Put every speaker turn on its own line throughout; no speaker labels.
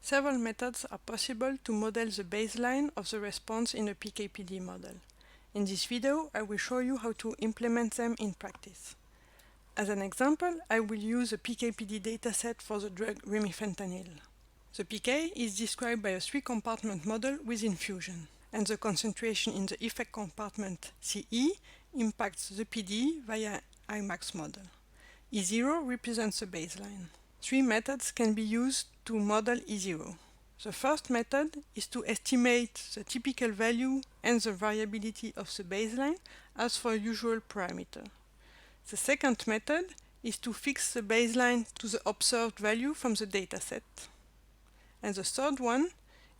Several methods are possible to model the baseline of the response in a PK/PD model. In this video, I will show you how to implement them in practice. As an example, I will use a PK/PD dataset for the drug remifentanil. The PK is described by a 3-compartment model within Fusion, and the concentration in the effect compartment CE impacts the PD via Imax model. E0 represents the baseline. 3 methods can be used to model E0. The first method is to estimate the typical value and the variability of the baseline as for usual parameter. The second method is to fix the baseline to the observed value from the dataset. And the third one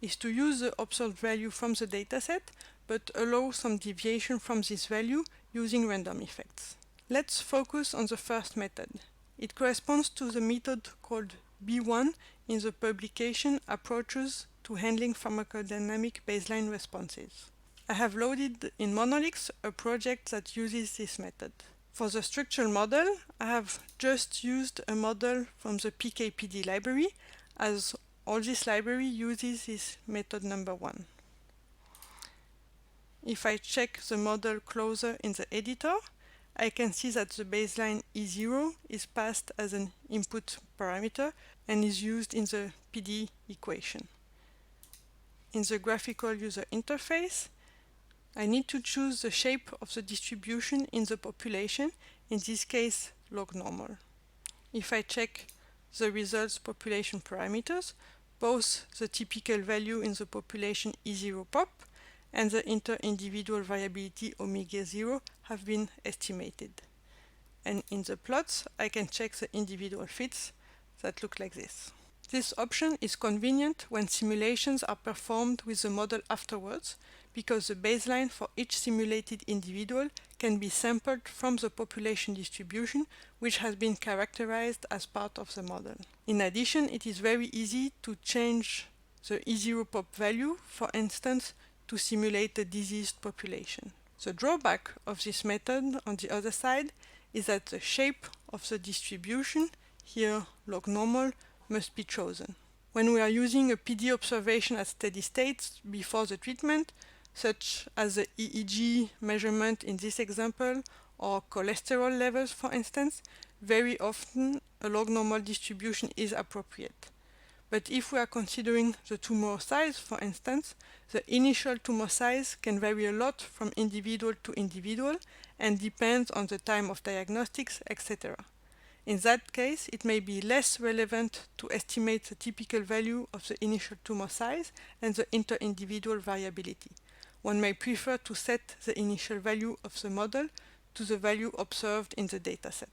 is to use the observed value from the dataset but allow some deviation from this value using random effects. Let's focus on the first method. It corresponds to the method called B1 in the publication Approaches to Handling Pharmacodynamic Baseline Responses. I have loaded in Monolix a project that uses this method. For the structural model, I have just used a model from the PK/PD library, as all this library uses this method number 1. If I check the model closer in the editor, I can see that the baseline E0 is passed as an input parameter and is used in the PD equation. In the graphical user interface, I need to choose the shape of the distribution in the population, in this case log normal. If I check the results population parameters, both the typical value in the population E0 pop and the inter-individual variability omega 0 have been estimated. And in the plots, I can check the individual fits that look like this. This option is convenient when simulations are performed with the model afterwards, because the baseline for each simulated individual can be sampled from the population distribution, which has been characterized as part of the model. In addition, it is very easy to change the E0 pop value, for instance, to simulate the diseased population. The drawback of this method, on the other side, is that the shape of the distribution, here log normal, must be chosen. When we are using a PD observation at steady state before the treatment, such as the EEG measurement in this example, or cholesterol levels for instance, very often a log normal distribution is appropriate. But if we are considering the tumor size, for instance, the initial tumor size can vary a lot from individual to individual and depends on the time of diagnostics, etc. In that case, it may be less relevant to estimate the typical value of the initial tumor size and the inter-individual variability. One may prefer to set the initial value of the model to the value observed in the dataset.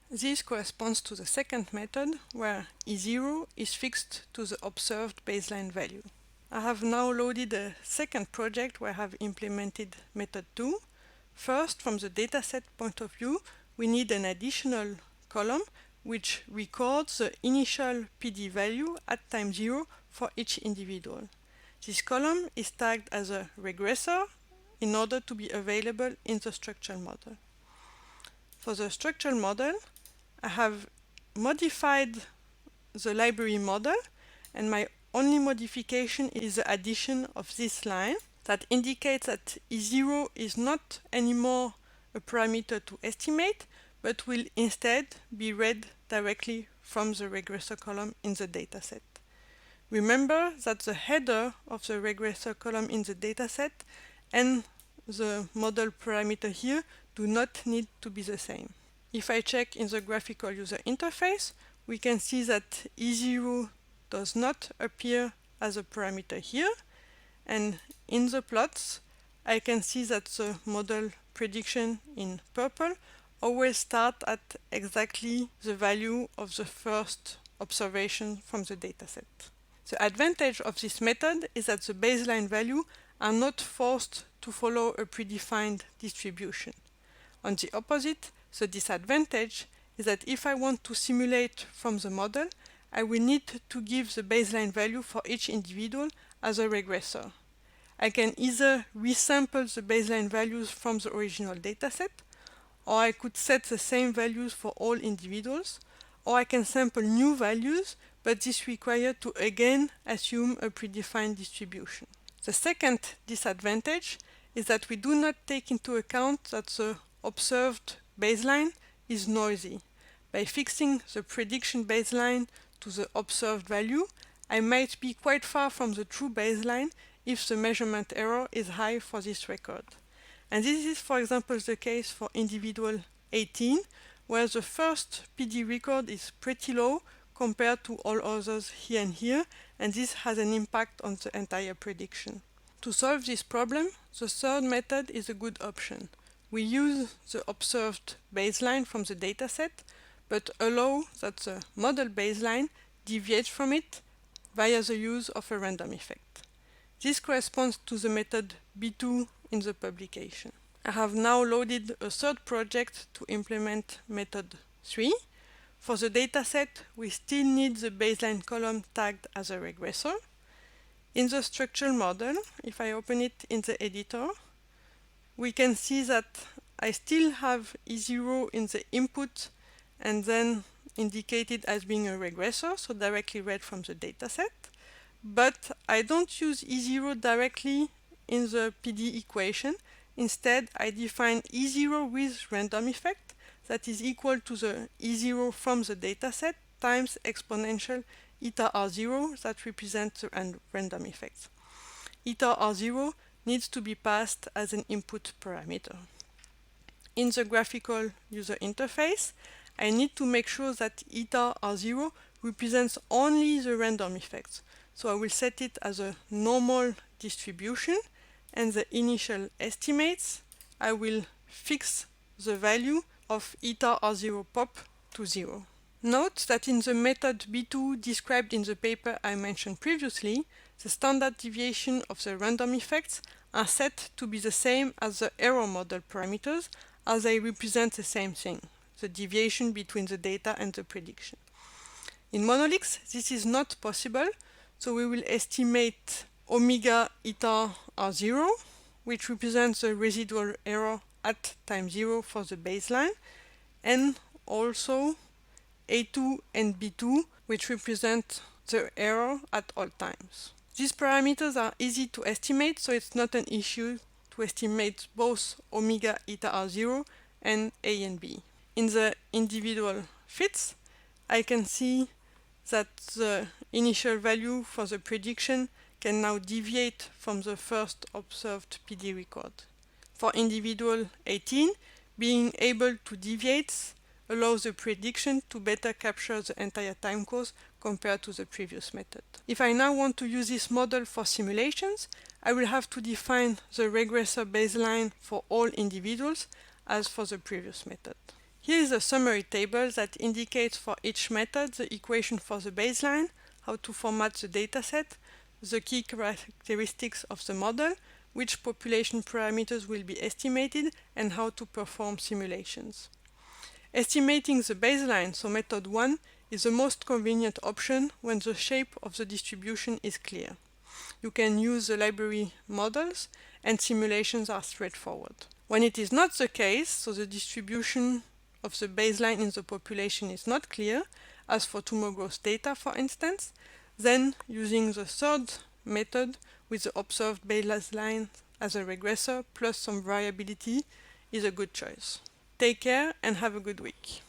This corresponds to the second method, where E0 is fixed to the observed baseline value. I have now loaded a second project where I have implemented method 2. First, from the dataset point of view, we need an additional column which records the initial PD value at time 0 for each individual. This column is tagged as a regressor in order to be available in the structural model. For the structural model, I have modified the library model, and my only modification is the addition of this line that indicates that E0 is not anymore a parameter to estimate, but will instead be read directly from the regressor column in the dataset. Remember that the header of the regressor column in the dataset and the model parameter here do not need to be the same. If I check in the graphical user interface, we can see that E0 does not appear as a parameter here, and in the plots I can see that the model prediction in purple always start at exactly the value of the first observation from the dataset. The advantage of this method is that the baseline values are not forced to follow a predefined distribution. On the opposite, the disadvantage is that if I want to simulate from the model, I will need to give the baseline value for each individual as a regressor. I can either resample the baseline values from the original dataset, or I could set the same values for all individuals, or I can sample new values but this requires to again assume a predefined distribution. The second disadvantage is that we do not take into account that the observed baseline is noisy. By fixing the prediction baseline to the observed value, I might be quite far from the true baseline if the measurement error is high for this record. And this is, for example, the case for individual 18, where the first PD record is pretty low compared to all others here and here, and this has an impact on the entire prediction. To solve this problem, the third method is a good option. We use the observed baseline from the dataset, but allow that the model baseline deviates from it via the use of a random effect. This corresponds to the method B2 in the publication. I have now loaded a third project to implement method 3. For the dataset, we still need the baseline column tagged as a regressor. In the structural model, if I open it in the editor, we can see that I still have E0 in the input and then indicated as being a regressor, so directly read from the dataset. But I don't use E0 directly in the PD equation. Instead, I define E0 with random effect that is equal to the E0 from the dataset times exponential eta R0 that represents the random effect. Eta R0 needs to be passed as an input parameter. In the graphical user interface, I need to make sure that eta R0 represents only the random effects. So I will set it as a normal distribution, and the initial estimates, I will fix the value of eta R0 pop to 0. Note that in the method B2 described in the paper I mentioned previously, the standard deviation of the random effects are set to be the same as the error model parameters, as they represent the same thing, the deviation between the data and the prediction. In Monolix, this is not possible, so we will estimate omega eta R0, which represents the residual error at time 0 for the baseline, and also A2 and B2, which represent the error at all times. These parameters are easy to estimate, so it's not an issue to estimate both omega eta R0 and A and B. In the individual fits, I can see that the initial value for the prediction can now deviate from the first observed PD record. For individual 18, being able to deviate allows the prediction to better capture the entire time course compared to the previous method. If I now want to use this model for simulations, I will have to define the regressor baseline for all individuals as for the previous method. Here is a summary table that indicates for each method the equation for the baseline, how to format the dataset, the key characteristics of the model, which population parameters will be estimated, and how to perform simulations. Estimating the baseline, so method 1, is the most convenient option when the shape of the distribution is clear. You can use the library models, and simulations are straightforward. When it is not the case, so the distribution of the baseline in the population is not clear, as for tumor growth data for instance, then using the third method with the observed baseline as a regressor plus some variability is a good choice. Take care and have a good week.